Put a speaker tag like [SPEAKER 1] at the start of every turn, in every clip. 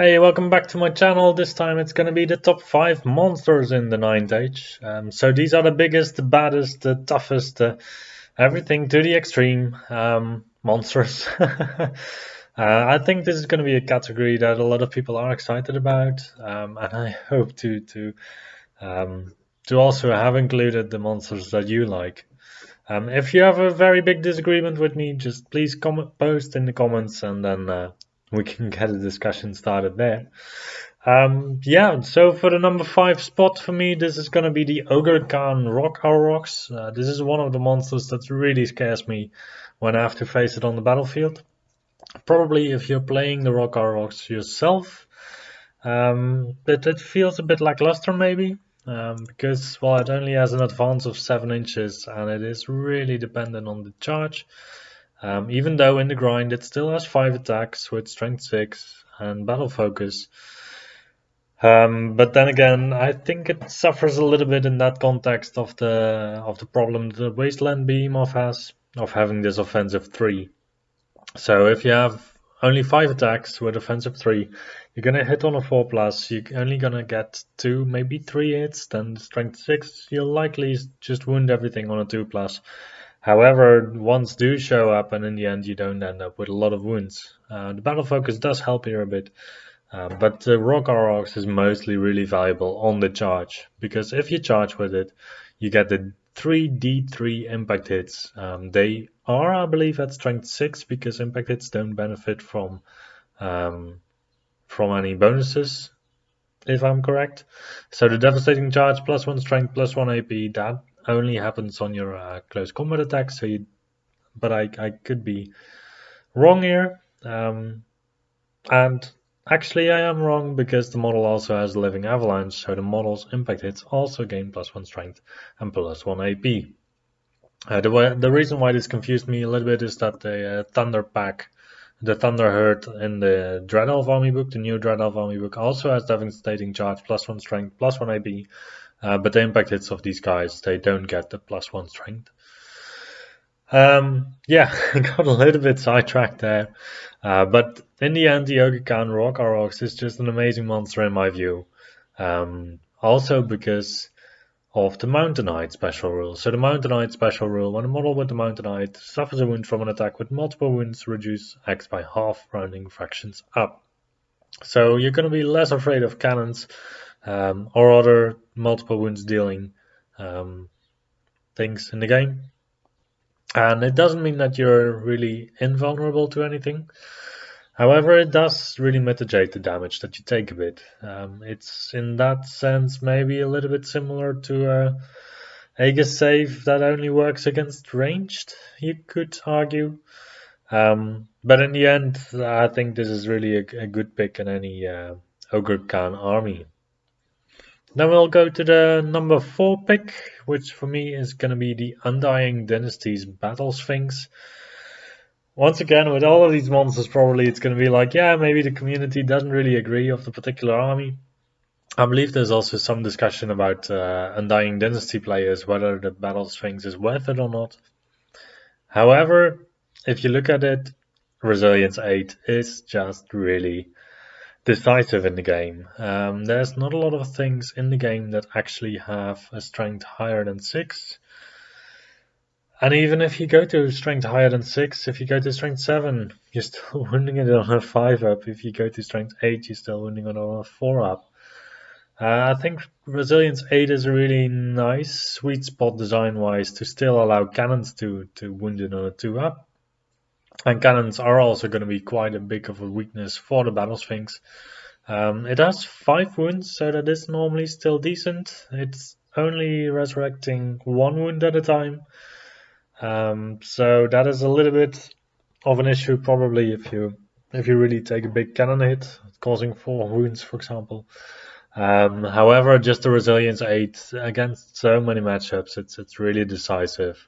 [SPEAKER 1] Hey, welcome back to my channel. This time it's going to be the top 5 monsters in the Ninth Age. So these are the biggest, the baddest, the toughest, everything to the extreme monsters. I think this is going to be a category that a lot of people are excited about, and I hope um, to also have included the monsters that you like. If you have a very big disagreement with me, just please post in the comments, and then we can get a discussion started there. Yeah, so for the number 5 spot for me, this is going to be the Ogre Khan Rock Aurochs. This is one of the monsters that really scares me when I have to face it on the battlefield. Probably if you're playing the Rock Aurochs yourself, it feels a bit lackluster maybe, because, well, it only has an advance of 7 inches and it is really dependent on the charge. Even though in the grind it still has 5 attacks with strength 6 and battle focus. But then again, I think it suffers a little bit in that context of the problem the Wasteland Behemoth has of having this offensive 3. So if you have only 5 attacks with offensive 3, you're gonna hit on a 4 plus, you're only gonna get 2, maybe 3 hits, then strength 6, you'll likely just wound everything on a 2 plus. However, ones do show up, and in the end you don't end up with a lot of wounds. The battle focus does help here a bit. But the Rock Aurochs is mostly really valuable on the charge, because if you charge with it, you get the 3d3 impact hits. They are, I believe, at strength 6, because impact hits don't benefit um, from any bonuses, if I'm correct. So the devastating charge, plus 1 strength, plus 1 AP, that only happens on your close combat attacks. But I could be wrong here. And actually, I am wrong, because the model also has Living Avalanche, so the model's impact hits also gain plus 1 strength and plus 1 AP. The reason why this confused me a little bit is that the Thunder pack, the Thunder Herd in the Dread Elf Army book, the new Dread Elf Army book, also has Devastating Charge, plus 1 strength, plus 1 AP, but the impact hits of these guys, they don't get the plus 1 strength. Yeah, I got a little bit sidetracked there. But in the end, the Ogre Khan Rock Aurochs is just an amazing monster in my view. Also because of the Mountainite special rule. So the Mountainite special rule, when a model with the Mountainite suffers a wound from an attack with multiple wounds, reduce X by half, rounding fractions up. So you're going to be less afraid of cannons or other multiple wounds dealing things in the game. And it doesn't mean that you're really invulnerable to anything. However, it does really mitigate the damage that you take a bit. It's in that sense maybe a little bit similar to Aegis Save that only works against ranged, you could argue. But in the end, I think this is really a good pick in any Ogre Khan army. Then we'll go to the number 4 pick, which for me is going to be the Undying Dynasty's Battle Sphinx. Once again, with all of these monsters, probably it's going to be like, yeah, maybe the community doesn't really agree of the particular army. I believe there's also some discussion about Undying Dynasty players, whether the Battle Sphinx is worth it or not. However, if you look at it, Resilience 8 is just really decisive in the game. There's not a lot of things in the game that actually have a strength higher than 6. And even if you go to strength higher than 6, if you go to strength 7, you're still wounding it on a 5 up. If you go to strength 8, you're still wounding it on a 4 up. I think Resilience 8 is a really nice sweet spot design-wise to still allow cannons to wound it on a 2 up. And cannons are also going to be quite a big of a weakness for the Battle Sphinx. It has 5 wounds, so that is normally still decent. It's only resurrecting 1 wound at a time. So that is a little bit of an issue probably if you really take a big cannon hit, causing 4 wounds, for example. However, just the Resilience 8 against so many matchups, it's really decisive.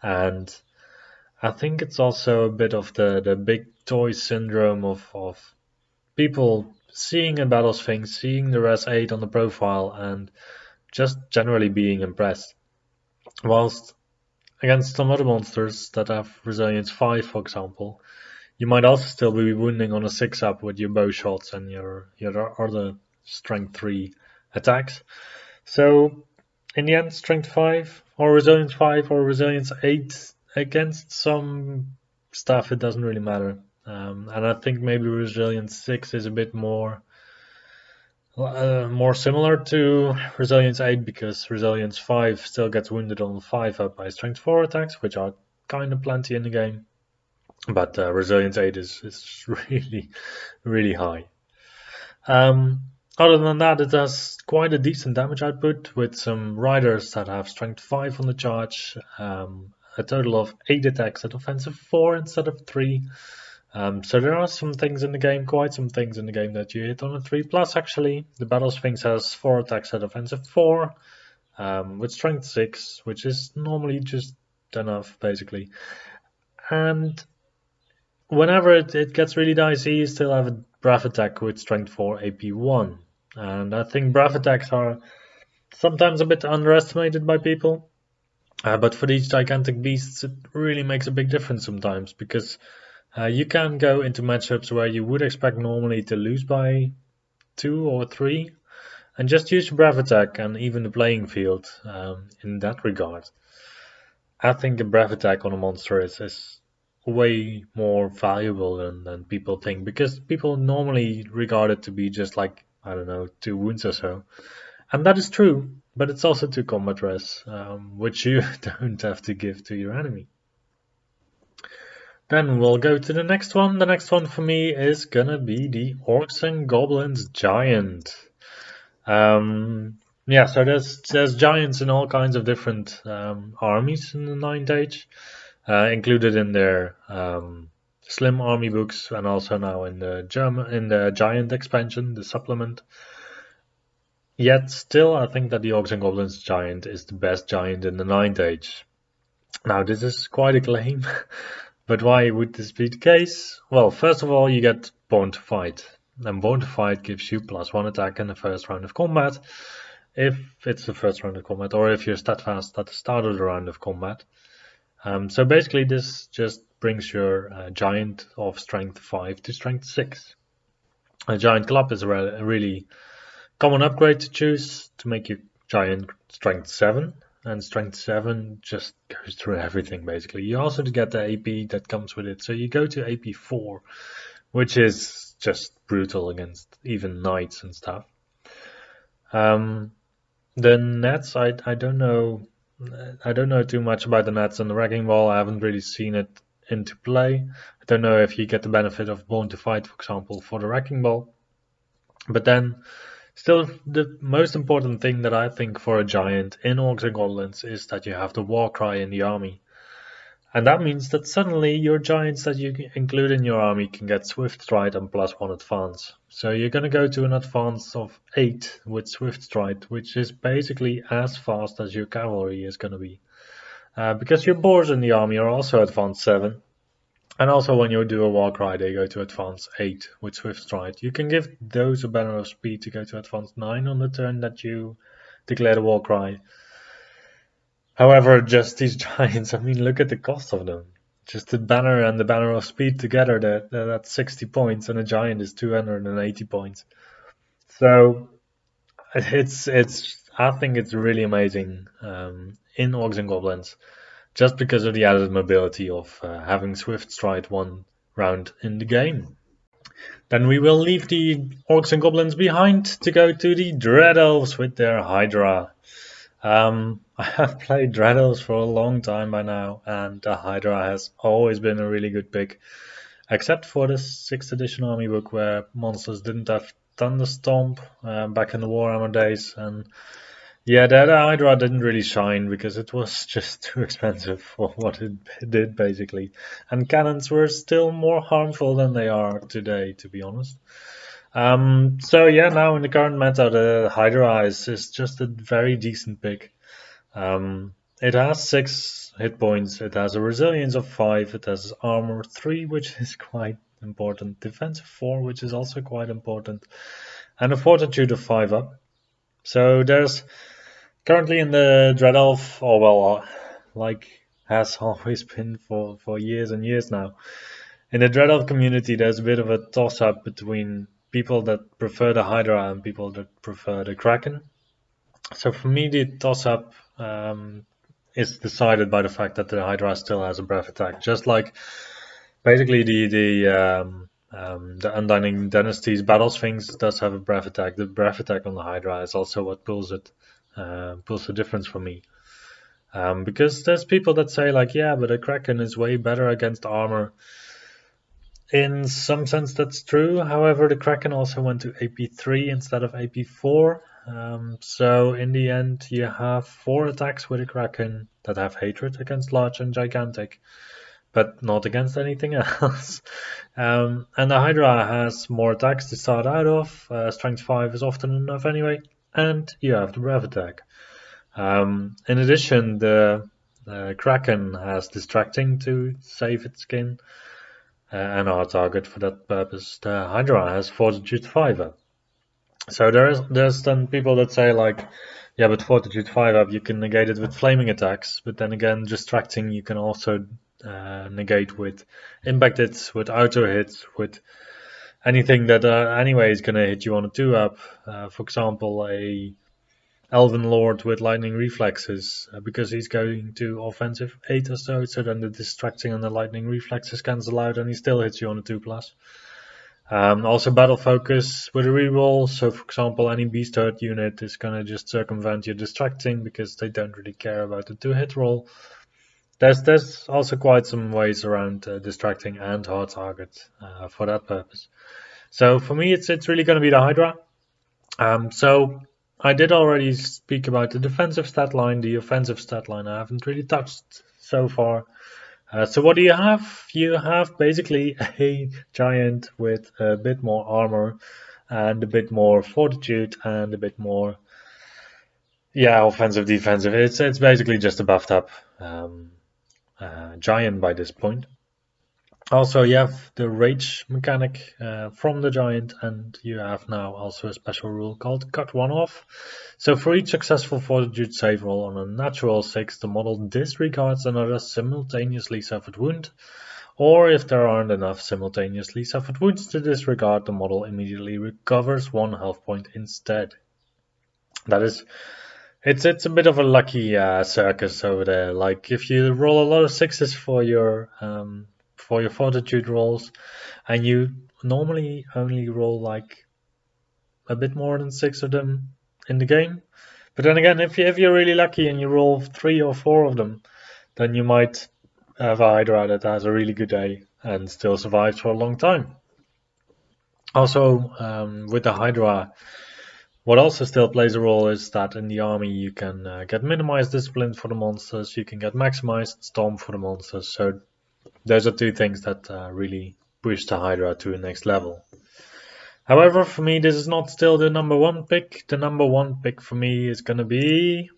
[SPEAKER 1] And I think it's also a bit of the big toy syndrome of people seeing a Battle Sphinx, seeing the Res 8 on the profile, and just generally being impressed. Whilst against some other monsters that have Resilience 5, for example, you might also still be wounding on a 6-up with your bow shots and your other strength 3 attacks. So in the end, strength 5 or resilience 5 or resilience 8 against some stuff, it doesn't really matter. And I think maybe resilience 6 is a bit more similar to resilience 8, because resilience 5 still gets wounded on 5-up by strength 4 attacks, which are kind of plenty in the game. But resilience 8 is really, really high. Other than that, it has quite a decent damage output with some riders that have strength 5 on the charge, a total of 8 attacks at offensive 4 instead of 3. So there are some things in the game, quite some things in the game that you hit on a 3 plus actually. The Battle Sphinx has 4 attacks at offensive 4, with strength 6, which is normally just enough basically. And whenever it gets really dicey, you still have a breath attack with strength 4 AP 1. And I think breath attacks are sometimes a bit underestimated by people. But for these gigantic beasts, it really makes a big difference sometimes, because you can go into matchups where you would expect normally to lose by 2 or 3, and just use your breath attack and even the playing field in that regard. I think a breath attack on a monster is way more valuable than people think, because people normally regard it to be just like, I don't know, 2 wounds or so. And that is true, but it's also 2 combat res, which you don't have to give to your enemy. Then we'll go to the next one. The next one for me is gonna be the Orcs and Goblins Giant. Yeah, so there's giants in all kinds of different armies in the 9th Age, included in their Slim army books, and also now in the Giant expansion, the supplement. Yet still, I think that the Orcs and Goblins Giant is the best giant in the 9th Age. Now, this is quite a claim, but why would this be the case? Well, first of all, you get Born to Fight. And Born to Fight gives you +1 attack in the first round of combat, if it's the first round of combat, or if you're steadfast at the start of the round of combat. So basically, this just brings your giant of strength 5 to strength 6. A giant club is a really common upgrade to choose to make your giant strength 7, and strength 7 just goes through everything basically. You also get the AP that comes with it, so you go to AP 4, which is just brutal against even knights and stuff. The nets, I don't know. I don't know too much about the nets and the wrecking ball. I haven't really seen it into play. I don't know if you get the benefit of Born to Fight, for example, for the wrecking ball. But then, still, the most important thing that I think for a giant in Orcs and Goblins is that you have the war cry in the army. And that means that suddenly your giants that you include in your army can get Swift Stride and +1 advance. So you're going to go to an advance of 8 with Swift Stride, which is basically as fast as your cavalry is going to be. Because your boars in the army are also advanced 7. And also when you do a war cry, they go to advance 8 with Swift Stride. You can give those a banner of speed to go to advance 9 on the turn that you declare the war cry. However, just these giants, I mean, look at the cost of them. Just the banner and the banner of speed together, that's 60 points, and a giant is 280 points. So I think it's really amazing in Orcs and Goblins, just because of the added mobility of having Swift Stride 1 round in the game. Then we will leave the Orcs and Goblins behind to go to the Dread Elves with their Hydra. I have played Dread Elves for a long time by now, and the Hydra has always been a really good pick, except for the 6th edition army book where monsters didn't have Thunderstomp back in the Warhammer days, and yeah, the Hydra didn't really shine because it was just too expensive for what it did basically, and cannons were still more harmful than they are today, to be honest. So yeah, now in the current meta, the Hydra is just a very decent pick. It has 6 hit points, it has a resilience of 5, it has armor 3, which is quite important, defense 4, which is also quite important, and a fortitude of 5 up. So there's currently in the Dread Elf, like has always been for years and years now, In the Dread Elf community, there's a bit of a toss-up between people that prefer the Hydra and people that prefer the Kraken. So for me, the toss-up is decided by the fact that the Hydra still has a breath attack, just like basically the Undying Dynasty's Battle Sphinx does have a breath attack. The breath attack on the Hydra is also what pulls the difference for me. Because there's people that say like, yeah, but a Kraken is way better against armor. In some sense, that's true. However, the Kraken also went to AP3 instead of AP4. So in the end, you have 4 attacks with a Kraken that have hatred against large and gigantic, but not against anything else. And the Hydra has more attacks to start out of. Strength 5 is often enough anyway, and you have the breath attack. In addition, the Kraken has distracting to save its skin. And our target for that purpose, the Hydra, has Fortitude 5 up. So there's then people that say like, yeah, but Fortitude 5 up, you can negate it with flaming attacks, but then again, distracting you can also negate with impact hits, with auto hits, with anything that anyway is gonna hit you on a 2 up. For example, a Elven Lord with lightning reflexes, because he's going to offensive 8 or so then the distracting and the lightning reflexes cancel out and he still hits you on a 2+. Also battle focus with a reroll, so for example any beast hurt unit is gonna just circumvent your distracting because they don't really care about the 2-hit roll. There's also quite some ways around distracting and hard target for that purpose. So for me it's really gonna be the Hydra. So I did already speak about the defensive stat line. The offensive stat line I haven't really touched so far. So what do you have? You have basically a giant with a bit more armor and a bit more fortitude and a bit more, offensive, defensive. It's basically just a buffed up giant by this point. Also, you have the rage mechanic from the giant, and you have now also a special rule called cut one off. So for each successful fortitude save roll on a natural 6, the model disregards another simultaneously suffered wound, or if there aren't enough simultaneously suffered wounds to disregard, the model immediately recovers 1 health point instead. That is, it's a bit of a lucky circus over there. Like if you roll a lot of 6s for your fortitude rolls, and you normally only roll like a bit more than 6 of them in the game. But then again, if you're really lucky and you roll 3 or 4 of them, then you might have a Hydra that has a really good day and still survives for a long time. Also, with the Hydra, what also still plays a role is that in the army you can get minimized discipline for the monsters, you can get maximized storm for the monsters. So those are 2 things that really push the Hydra to the next level. However, for me, this is not still the number 1 pick. The number 1 pick for me is going to be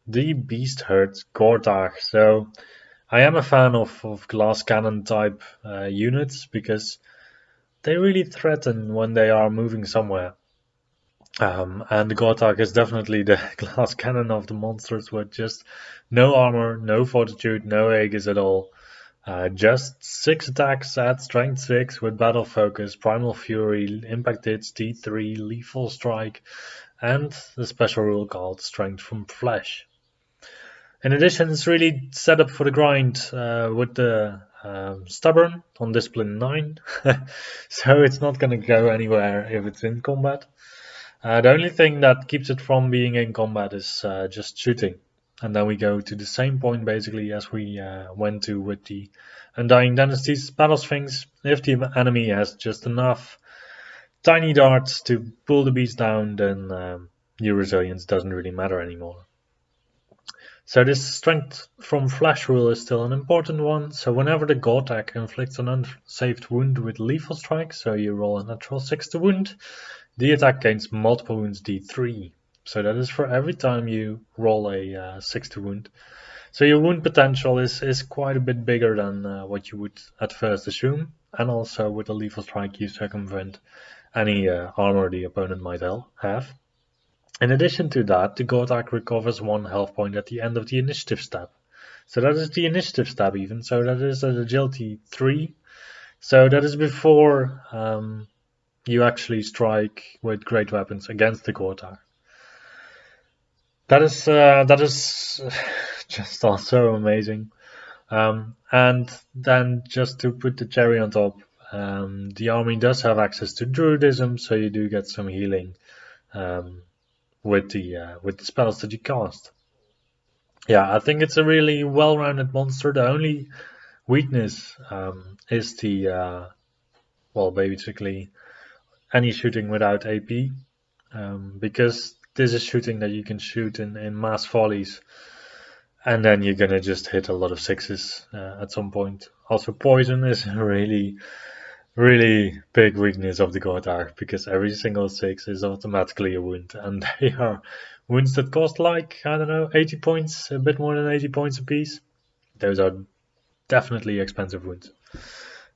[SPEAKER 1] the Beast Herd Gortag. So I am a fan of glass cannon type units because they really threaten when they are moving somewhere. And the Gortag is definitely the glass cannon of the monsters with just no armor, no fortitude, no Aegis at all. Just 6 attacks at strength 6 with battle focus, primal fury, impact hits, D3, lethal strike, and the special rule called strength from flesh. In addition, it's really set up for the grind with the stubborn on discipline 9, so it's not going to go anywhere if it's in combat. The only thing that keeps it from being in combat is just shooting. And then we go to the same point basically as we went to with the Undying Dynasty's Battle Sphinx. If the enemy has just enough tiny darts to pull the beast down, then your resilience doesn't really matter anymore. So this strength from flesh rule is still an important one. So whenever the Gortag inflicts an unsaved wound with lethal strike, so you roll a natural 6 to wound, the attack gains multiple wounds D3. So that is for every time you roll a 6 to wound. So your wound potential is quite a bit bigger than what you would at first assume. And also with a lethal strike you circumvent any armor the opponent might have. In addition to that, the Gortag recovers 1 health point at the end of the initiative step. So that is the initiative step even. So that is an agility 3. So that is before you actually strike with great weapons against the Gortar. That is just also amazing. And then just to put the cherry on top, the army does have access to druidism, so you do get some healing um, with the spells that you cast. Yeah, I think it's a really well-rounded monster. The only weakness is the well, basically any shooting without AP, because this is shooting that you can shoot in mass volleys, and then you're gonna just hit a lot of sixes at some point. Also, poison is a really big weakness of the God Arc because every single six is automatically a wound, and they are wounds that cost like, I don't know, 80 points, a bit more than 80 points apiece. Those are definitely expensive wounds.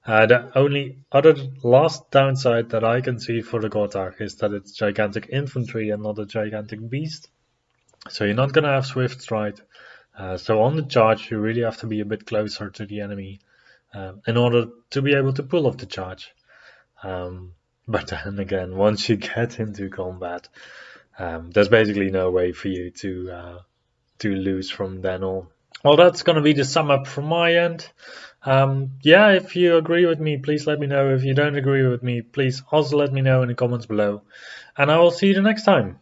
[SPEAKER 1] The only other last downside that I can see for the God Arc is that it's gigantic infantry and not a gigantic beast. So you're not gonna have swift stride. So on the charge, you really have to be a bit closer to the enemy in order to be able to pull off the charge. But then again, once you get into combat, there's basically no way for you to lose from then on. Well, that's going to be the sum up from my end. Yeah, if you agree with me, please let me know. If you don't agree with me, please also let me know in the comments below. And I will see you the next time.